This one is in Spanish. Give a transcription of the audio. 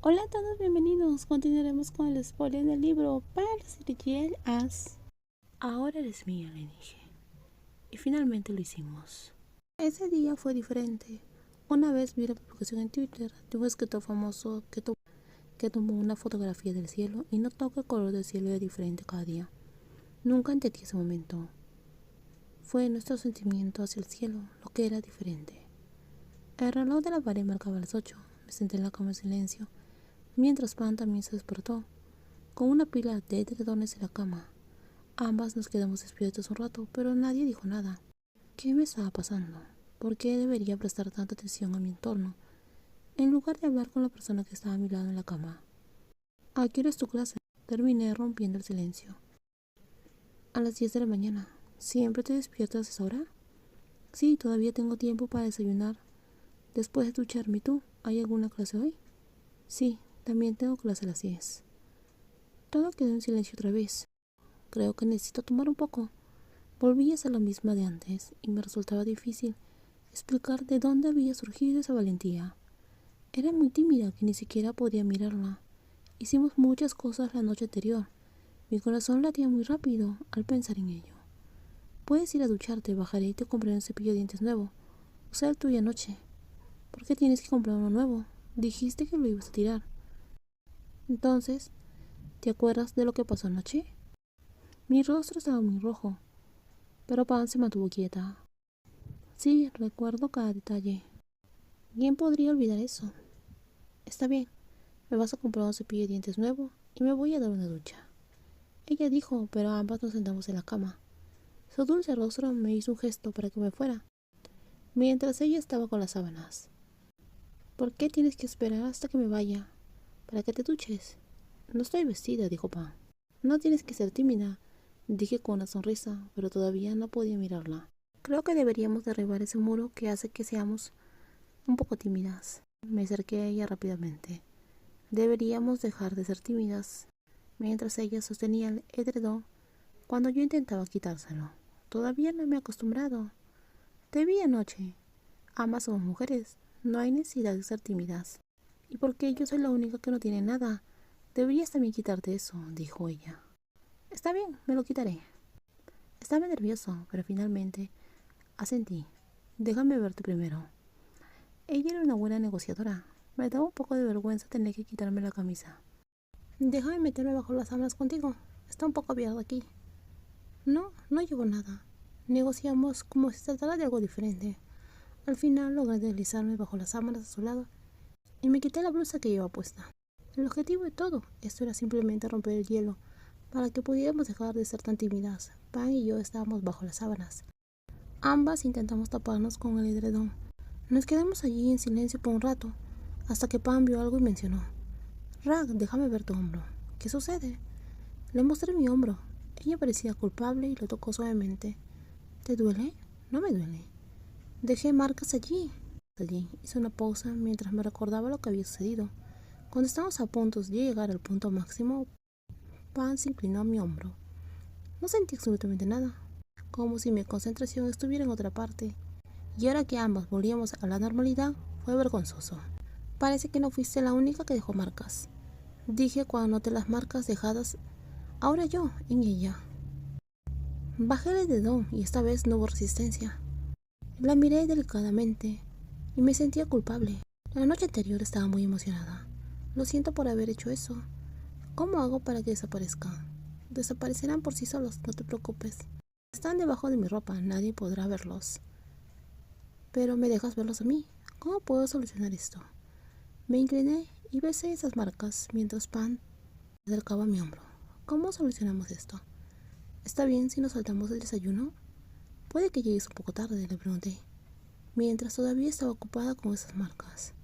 Hola a todos, bienvenidos. Continuaremos con el spoiler del libro para el As. Ahora eres mía, le dije. Y finalmente lo hicimos. Ese día fue diferente. Una vez vi la publicación en Twitter de un escritor famoso que tomó una fotografía del cielo y notó que el color del cielo era diferente cada día. Nunca entendí ese momento. Fue nuestro sentimiento hacia el cielo lo que era diferente. El reloj de la pared marcaba las 8. Me senté en la cama en silencio, mientras Pan también se despertó, con una pila de edredones en la cama. Ambas nos quedamos despiertos un rato, pero nadie dijo nada. ¿Qué me estaba pasando? ¿Por qué debería prestar tanta atención a mi entorno, en lugar de hablar con la persona que estaba a mi lado en la cama? ¿A qué hora es tu clase? Terminé rompiendo el silencio. A las 10 de la mañana. ¿Siempre te despiertas a esa hora? Sí, todavía tengo tiempo para desayunar. Después de ducharme, ¿y tú? ¿Hay alguna clase hoy? Sí, también tengo clase a las 10. Todo quedó en silencio otra vez. Creo que necesito tomar un poco. Volví a ser la misma de antes y me resultaba difícil explicar de dónde había surgido esa valentía. Era muy tímida que ni siquiera podía mirarla. Hicimos muchas cosas la noche anterior. Mi corazón latía muy rápido al pensar en ello. Puedes ir a ducharte, bajaré y te compraré un cepillo de dientes nuevo. Usé el tuyo anoche. ¿Por qué tienes que comprar uno nuevo? Dijiste que lo ibas a tirar. Entonces, ¿te acuerdas de lo que pasó anoche? Mi rostro estaba muy rojo, pero Pan se mantuvo quieta. Sí, recuerdo cada detalle. ¿Quién podría olvidar eso? Está bien, me vas a comprar un cepillo de dientes nuevo y me voy a dar una ducha. Ella dijo, pero ambas nos sentamos en la cama. Su dulce rostro me hizo un gesto para que me fuera, mientras ella estaba con las sábanas. ¿Por qué tienes que esperar hasta que me vaya? ¿Para que te duches? No estoy vestida, dijo Pan. No tienes que ser tímida, dije con una sonrisa, pero todavía no podía mirarla. Creo que deberíamos derribar ese muro que hace que seamos un poco tímidas. Me acerqué a ella rápidamente. Deberíamos dejar de ser tímidas. Mientras ella sostenía el edredón, cuando yo intentaba quitárselo. Todavía no me he acostumbrado. Te vi anoche. Ambas somos mujeres. No hay necesidad de ser tímidas. ¿Y por qué yo soy la única que no tiene nada? Deberías también quitarte eso, dijo ella. Está bien, me lo quitaré. Estaba nervioso, pero finalmente asentí. Déjame verte primero. Ella era una buena negociadora. Me daba un poco de vergüenza tener que quitarme la camisa. Déjame meterme bajo las sábanas contigo. Está un poco abierto aquí. No, no llevo nada. Negociamos como si se tratara de algo diferente. Al final logré deslizarme bajo las sábanas a su lado y me quité la blusa que llevaba puesta. El objetivo de todo esto era simplemente romper el hielo para que pudiéramos dejar de ser tan tímidas. Pan y yo estábamos bajo las sábanas. Ambas intentamos taparnos con el edredón. Nos quedamos allí en silencio por un rato, hasta que Pan vio algo y mencionó: Rag, déjame ver tu hombro. ¿Qué sucede? Le mostré mi hombro. Ella parecía culpable y lo tocó suavemente. ¿Te duele? No me duele. Dejé marcas allí. Hice una pausa mientras me recordaba lo que había sucedido. Cuando estábamos a punto de llegar al punto máximo, Pan se inclinó a mi hombro. No sentí absolutamente nada, como si mi concentración estuviera en otra parte. Y ahora que ambas volvíamos a la normalidad, fue vergonzoso. Parece que no fuiste la única que dejó marcas, dije cuando noté las marcas dejadas ahora yo en ella. Bajé el dedón y esta vez no hubo resistencia. La miré delicadamente y me sentía culpable. La noche anterior estaba muy emocionada. Lo siento por haber hecho eso. ¿Cómo hago para que desaparezcan? Desaparecerán por sí solos, no te preocupes. Están debajo de mi ropa, nadie podrá verlos. Pero me dejas verlos a mí. ¿Cómo puedo solucionar esto? Me incliné y besé esas marcas mientras Pan se acercaba a mi hombro. ¿Cómo solucionamos esto? ¿Está bien si nos saltamos el desayuno? Puede que llegues un poco tarde, le pregunté, mientras todavía estaba ocupada con esas marcas.